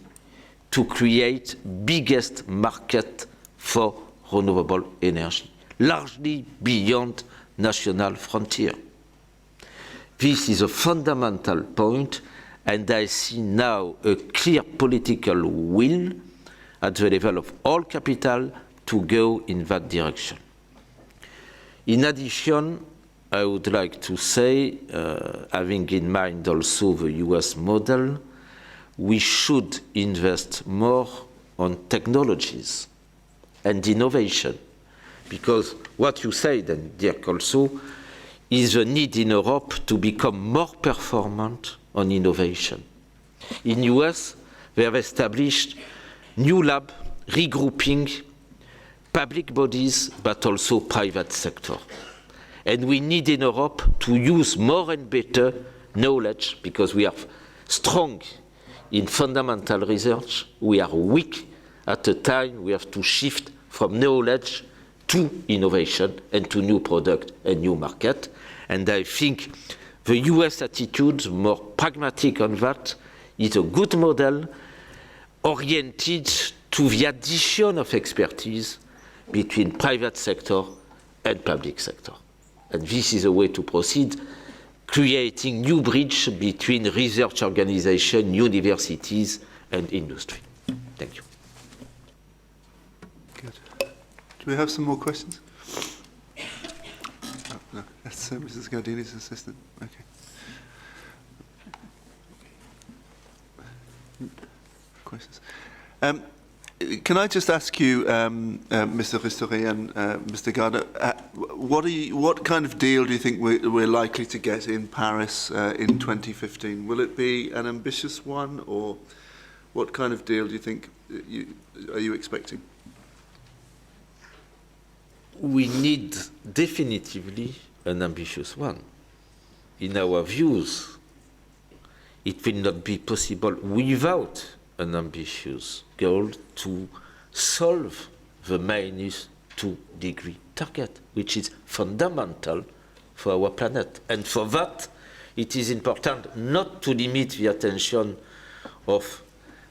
to create biggest market for renewable energy, largely beyond national frontier. This is a fundamental point, and I see now a clear political will at the level of all capital to go in that direction. In addition, I would like to say, having in mind also the US model, we should invest more on technologies and innovation, because what you said, and Dirk also, is the need in Europe to become more performant on innovation. In US, they have established new lab regrouping public bodies but also private sector. And we need in Europe to use more and better knowledge, because we are strong in fundamental research, we are weak at a time we have to shift from knowledge to innovation and to new product and new market. And I think the US attitude, more pragmatic on that, is a good model oriented to the addition of expertise between private sector and public sector. And this is a way to proceed, creating new bridge between research organization, universities, and industry. Thank you. Good. Do we have some more questions? Oh, no, that's Mrs. Gardini's assistant. Okay. Questions? Can I just ask you, Mr. Ristori and Mr. Gardner, what kind of deal do you think we're likely to get in Paris in 2015? Will it be an ambitious one, or what kind of deal do you think are you expecting? We need definitively an ambitious one. In our views, it will not be possible without an ambitious goal to solve the -2-degree target, which is fundamental for our planet. And for that, it is important not to limit the attention of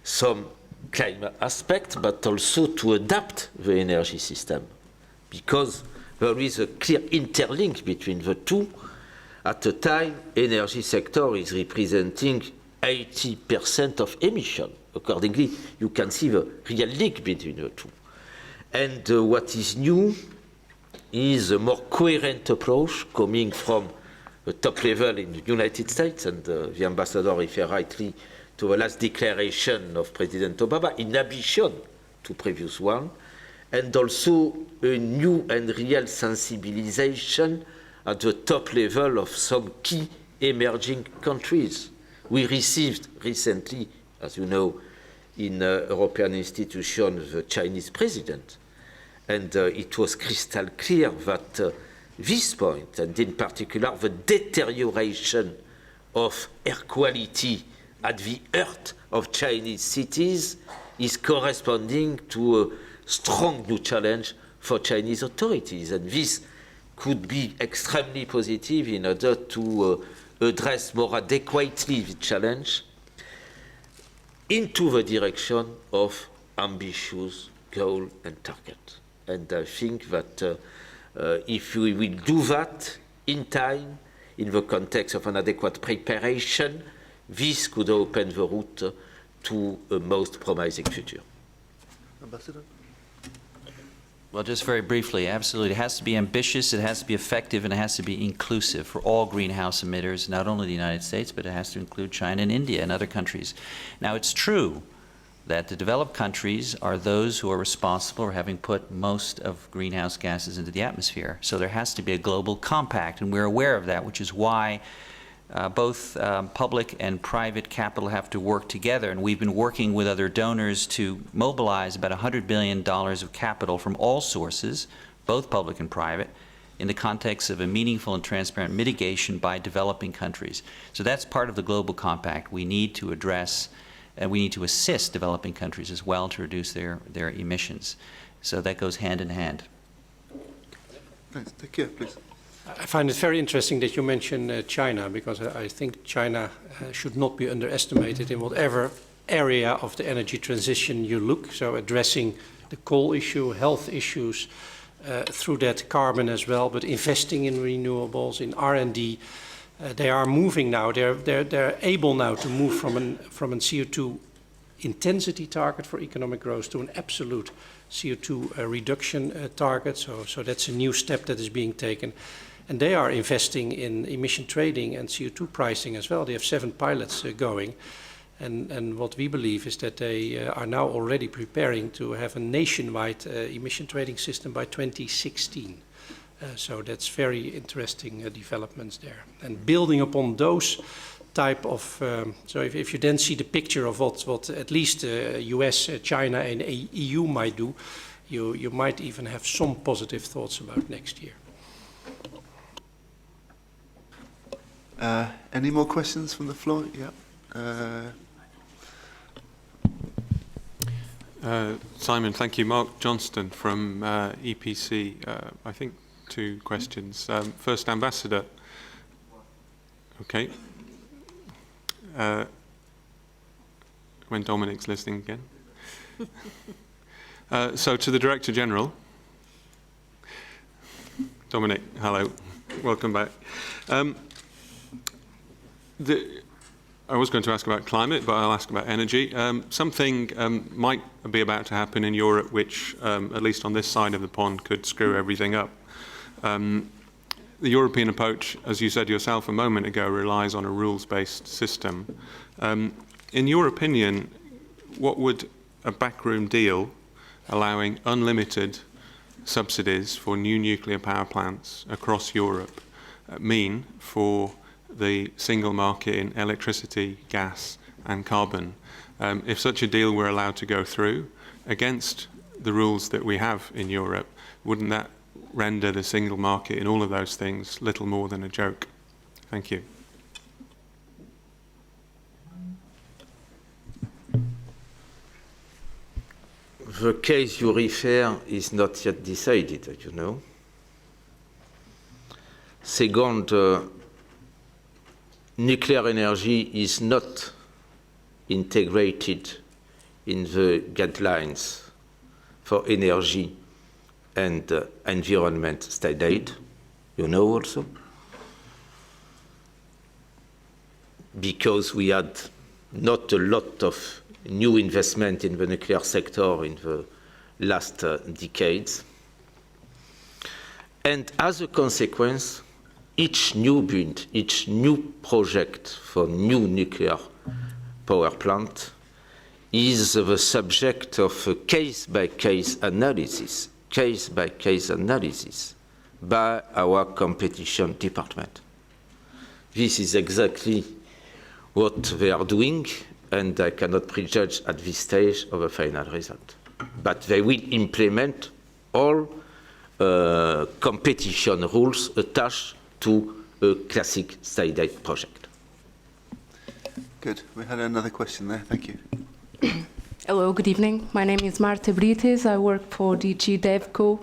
some climate aspects, but also to adapt the energy system, because there is a clear interlink between the two. At a time, energy sector is representing 80% of emission. Accordingly, you can see the real link between the two. And what is new is a more coherent approach coming from the top level in the United States, and the ambassador referred rightly to the last declaration of President Obama, in addition to previous one, and also a new and real sensibilization at the top level of some key emerging countries. We received recently, as you know, in European institutions, the Chinese president. And it was crystal clear that this point, and in particular the deterioration of air quality at the heart of Chinese cities, is corresponding to a strong new challenge for Chinese authorities. And this could be extremely positive in order to address more adequately the challenge into the direction of ambitious goal and target. And I think that if we will do that in time, in the context of an adequate preparation, this could open the route to a most promising future. Ambassador? Well, just very briefly, absolutely. It has to be ambitious, it has to be effective, and it has to be inclusive for all greenhouse emitters, not only the United States, but it has to include China and India and other countries. Now, it's true that the developed countries are those who are responsible for having put most of greenhouse gases into the atmosphere. So there has to be a global compact, and we're aware of that, which is why both public and private capital have to work together, and we've been working with other donors to mobilize about $100 billion of capital from all sources, both public and private, in the context of a meaningful and transparent mitigation by developing countries. So that's part of the global compact. We need to address And we need to assist developing countries as well to reduce their emissions. So that goes hand in hand. Thanks. Take care, please. I find it very interesting that you mention China, because I think China should not be underestimated in whatever area of the energy transition you look. So addressing the coal issue, health issues, through that carbon as well, but investing in renewables, in R&D. They are moving now. They're able now to move from a CO2 intensity target for economic growth to an absolute CO2 reduction target. So that's a new step that is being taken. And they are investing in emission trading and CO2 pricing as well. They have 7 pilots going. And what we believe is that they are now already preparing to have a nationwide emission trading system by 2016. So that's very interesting developments there. And building upon those type of, so if you then see the picture of what at least US, China and EU might do, you might even have some positive thoughts about next year. Any more questions from the floor? Yeah. Simon, thank you. Mark Johnston from EPC. I think 2 questions. First, Ambassador. Okay. When Dominic's listening again. So to the Director General. Dominic, hello. Welcome back. I was going to ask about climate, but I'll ask about energy. Something might be about to happen in Europe which, at least on this side of the pond, could screw everything up. The European approach, as you said yourself a moment ago, relies on a rules-based system. In your opinion, what would a backroom deal allowing unlimited subsidies for new nuclear power plants across Europe mean for the single market in electricity, gas and carbon? If such a deal were allowed to go through against the rules that we have in Europe, wouldn't that render the single market in all of those things little more than a joke? Thank you. The case you refer is not yet decided, you know. Second, nuclear energy is not integrated in the guidelines for energy and environment state aid, you know also, because we had not a lot of new investment in the nuclear sector in the last decades. And as a consequence, each new build, each new project for new nuclear power plant is the subject of a case-by-case analysis by our competition department. This is exactly what they are doing, and I cannot prejudge at this stage of a final result. But they will implement all competition rules attached to a classic state aid project. Good. We had another question there. Thank you. Hello, good evening. My name is Marta Brites. I work for DG DevCo,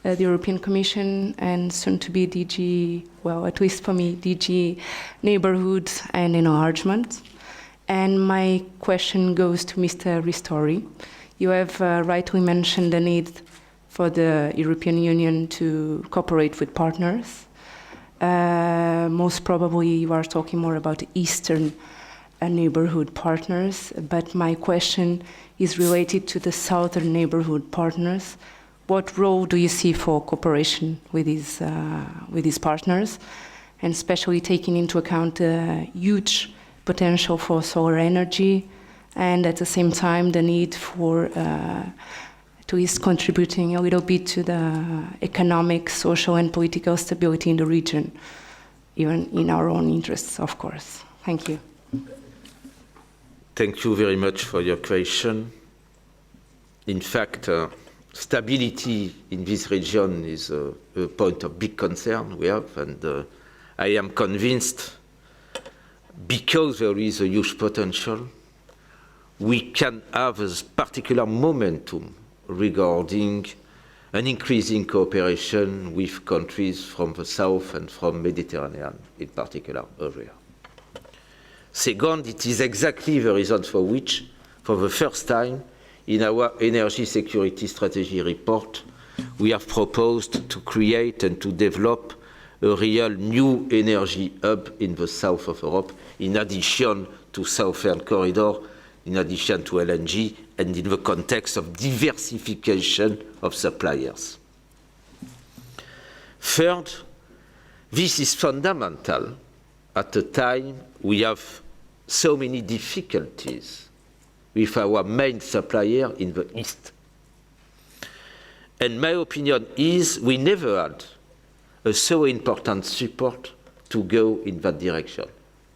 the European Commission, and soon to be DG, well, at least for me, DG Neighborhood and Enlargement. And my question goes to Mr. Ristori. You have rightly mentioned the need for the European Union to cooperate with partners. Most probably you are talking more about Eastern neighborhood partners, but my question is related to the Southern neighborhood partners. What role do you see for cooperation with these partners, and especially taking into account the huge potential for solar energy, and at the same time the need for at least contributing a little bit to the economic, social and political stability in the region, even in our own interests, of course. Thank you. Thank you very much for your question. In fact, stability in this region is a point of big concern we have, and I am convinced, because there is a huge potential, we can have a particular momentum regarding an increasing cooperation with countries from the south and from Mediterranean in particular area. Second, it is exactly the reason for which, for the first time in our energy security strategy report, we have proposed to create and to develop a real new energy hub in the south of Europe, in addition to Southern Corridor, in addition to LNG, and in the context of diversification of suppliers. Third, this is fundamental at a time we have so many difficulties with our main supplier in the East. And my opinion is we never had a so important support to go in that direction,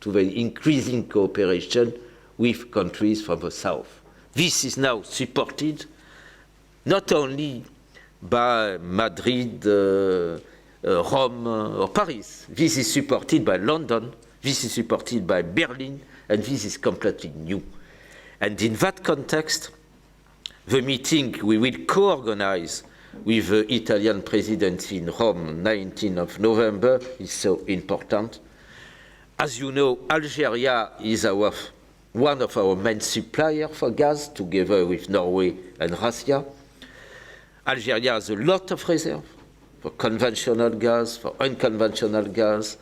to the increasing cooperation with countries from the south. This is now supported not only by Madrid, Rome or Paris. This is supported by London, this is supported by Berlin, and this is completely new. And in that context, the meeting we will co-organize with the Italian presidency in Rome, 19th of November, is so important. As you know, Algeria is one of our main suppliers for gas, together with Norway and Russia. Algeria has a lot of reserve for conventional gas, for unconventional gas,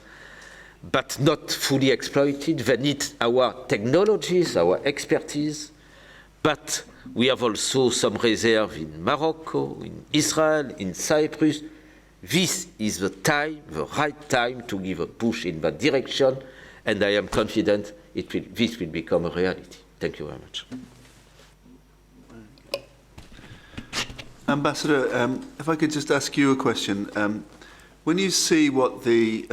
but not fully exploited. They need our technologies, our expertise, but we have also some reserve in Morocco, in Israel, in Cyprus. This is the time, the right time to give a push in that direction, and I am confident this will become a reality. Thank you very much. Ambassador, if I could just ask you a question. When you see what the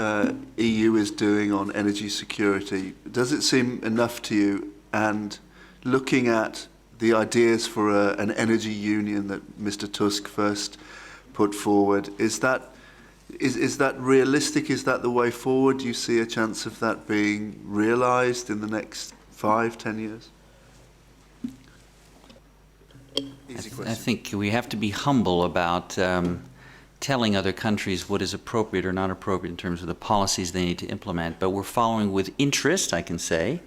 EU is doing on energy security, does it seem enough to you? And looking at the ideas for an energy union that Mr. Tusk first put forward, is that realistic? Is that the way forward? Do you see a chance of that being realized in the next 5-10 years? Easy question. I think we have to be humble about telling other countries what is appropriate or not appropriate in terms of the policies they need to implement. But we're following with interest, I can say,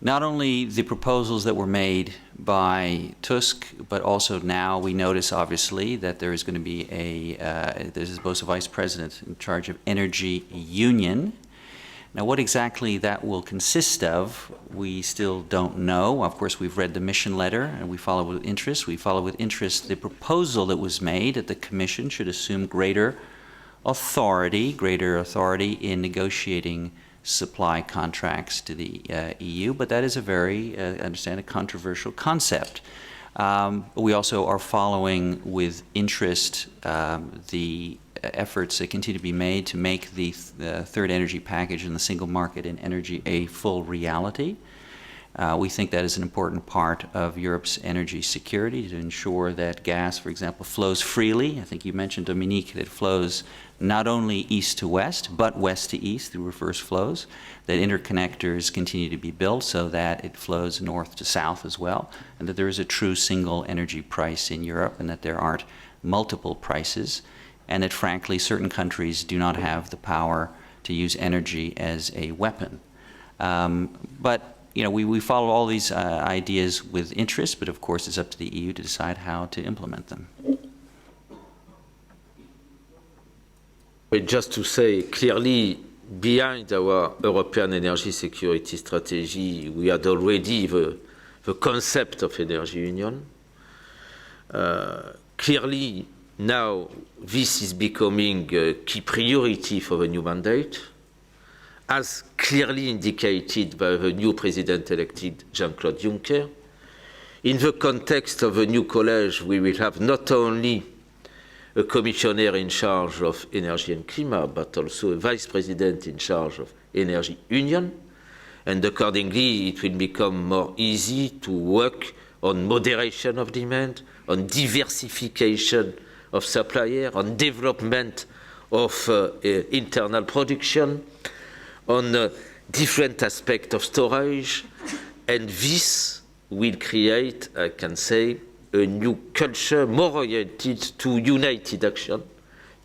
not only the proposals that were made by Tusk, but also now we notice, obviously, that there is going to be there's both a vice president in charge of energy union. Now, what exactly that will consist of, we still don't know. Of course, we've read the mission letter, and we follow with interest. We follow with interest the proposal that was made that the Commission should assume greater authority in negotiating supply contracts to the EU, but that is a very, I understand, a controversial concept. We also are following with interest the efforts that continue to be made to make the third energy package and the single market in energy a full reality. We think that is an important part of Europe's energy security, to ensure that gas, for example, flows freely. I think you mentioned, Dominique, that it flows not only east to west, but west to east through reverse flows, that interconnectors continue to be built so that it flows north to south as well, and that there is a true single energy price in Europe, and that there aren't multiple prices, and that, frankly, certain countries do not have the power to use energy as a weapon. But you know, we follow all these ideas with interest, but of course it's up to the EU to decide how to implement them. But just to say clearly, behind our European energy security strategy, we had already the concept of energy union. Clearly, now this is becoming a key priority for the new mandate, as clearly indicated by the new president-elected Jean-Claude Juncker. In the context of the new college, we will have not only a commissioner in charge of energy and climate, but also a vice president in charge of energy union. And accordingly, it will become more easy to work on moderation of demand, on diversification of supplier, on development of internal production, on different aspects of storage, and this will create, I can say, a new culture more oriented to united action,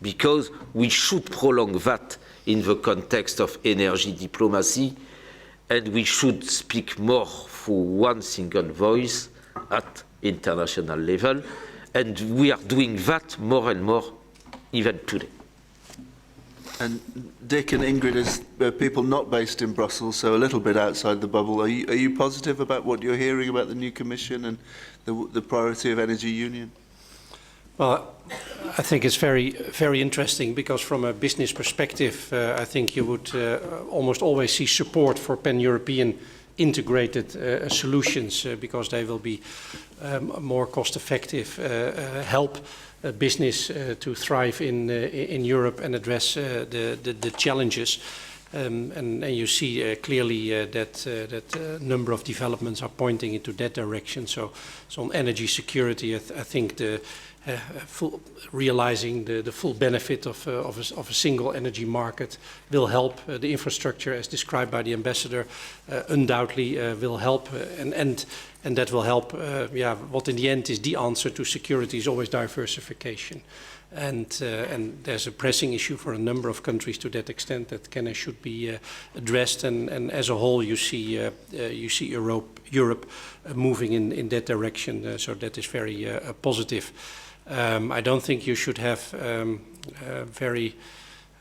because we should prolong that in the context of energy diplomacy, and we should speak more for one single voice at international level, and we are doing that more and more even today. And Dick and Ingrid, as people not based in Brussels, so a little bit outside the bubble, are you positive about what you're hearing about the new Commission and the priority of energy union? Well, I think it's very, very interesting, because from a business perspective, I think you would almost always see support for pan-European integrated solutions, because they will be more cost-effective, help business to thrive in Europe and address the challenges. And you see clearly that a number of developments are pointing into that direction. So on energy security, I think the realizing the full benefit of a single energy market will help. The infrastructure, as described by the ambassador, undoubtedly will help, and that will help. What in the end is the answer to security is always diversification, and there's a pressing issue for a number of countries to that extent that can and should be addressed. And as a whole, you see Europe moving in that direction. So that is very positive. I don't think you should have very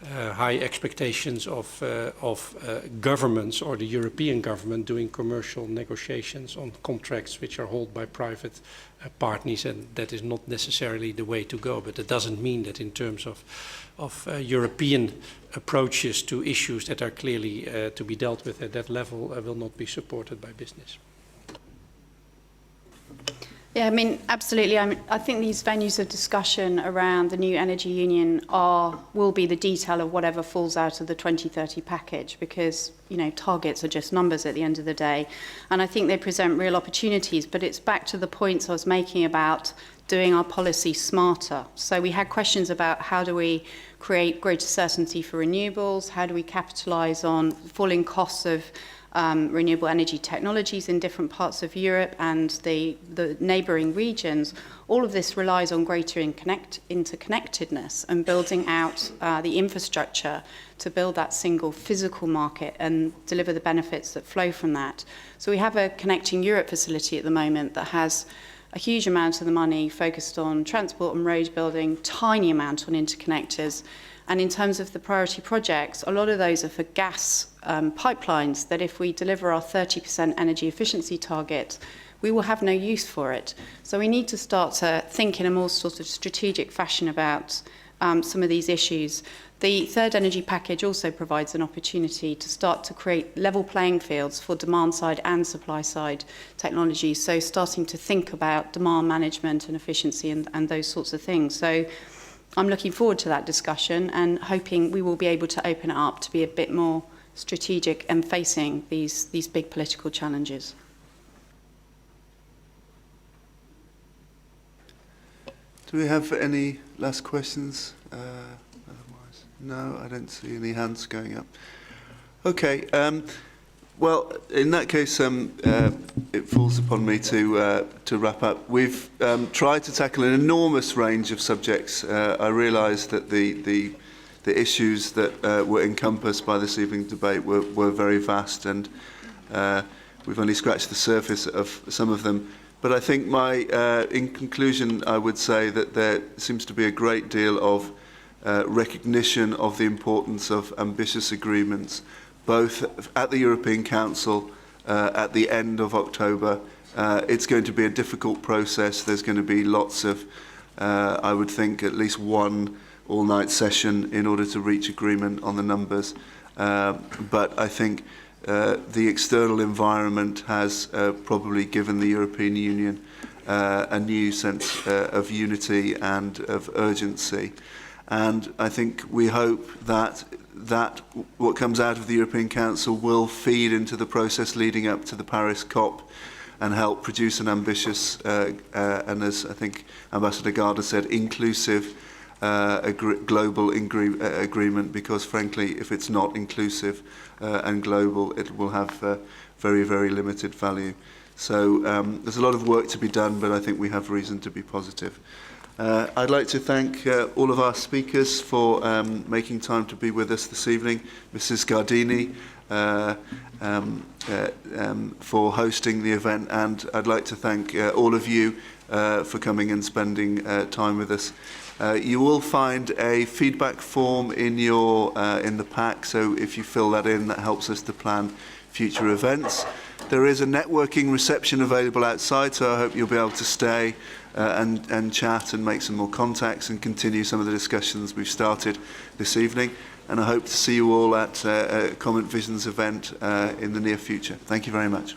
high expectations of governments or the European government doing commercial negotiations on contracts which are held by private partners, and that is not necessarily the way to go. But it doesn't mean that in terms of European approaches to issues that are clearly to be dealt with at that level will not be supported by business. Yeah, I mean, absolutely. I think these venues of discussion around the new energy union will be the detail of whatever falls out of the 2030 package, because, you know, targets are just numbers at the end of the day. And I think they present real opportunities, but it's back to the points I was making about doing our policy smarter. So we had questions about how do we create greater certainty for renewables, how do we capitalize on falling costs of renewable energy technologies in different parts of Europe and the neighbouring regions. All of this relies on greater interconnectedness and building out the infrastructure to build that single physical market and deliver the benefits that flow from that. So we have a Connecting Europe facility at the moment that has a huge amount of the money focused on transport and road building, tiny amount on interconnectors. And in terms of the priority projects, a lot of those are for gas pipelines that if we deliver our 30% energy efficiency target, we will have no use for it. So we need to start to think in a more sort of strategic fashion about some of these issues. The third energy package also provides an opportunity to start to create level playing fields for demand side and supply side technologies. So starting to think about demand management and efficiency and those sorts of things. So I'm looking forward to that discussion and hoping we will be able to open it up to be a bit more strategic and facing these big political challenges. Do we have any last questions? Otherwise, no, I don't see any hands going up. Okay. Well, in that case, it falls upon me to wrap up. We've tried to tackle an enormous range of subjects. I realise that the issues that were encompassed by this evening's debate were very vast, and we've only scratched the surface of some of them. But I think in conclusion, I would say that there seems to be a great deal of recognition of the importance of ambitious agreements, both at the European Council at the end of October. It's going to be a difficult process. There's going to be lots of, I would think, at least one all-night session in order to reach agreement on the numbers. But I think the external environment has probably given the European Union a new sense of unity and of urgency. And I think we hope that what comes out of the European Council will feed into the process leading up to the Paris COP and help produce an ambitious and, as I think Ambassador Garda said, inclusive global agreement, because frankly, if it's not inclusive and global, it will have very, very limited value. So there's a lot of work to be done, but I think we have reason to be positive. I'd like to thank all of our speakers for making time to be with us this evening. Mrs. Gardini for hosting the event, and I'd like to thank all of you for coming and spending time with us. You will find a feedback form in the pack, so if you fill that in, that helps us to plan future events. There is a networking reception available outside, so I hope you'll be able to stay and chat and make some more contacts and continue some of the discussions we've started this evening. And I hope to see you all at a Common Visions event in the near future. Thank you very much.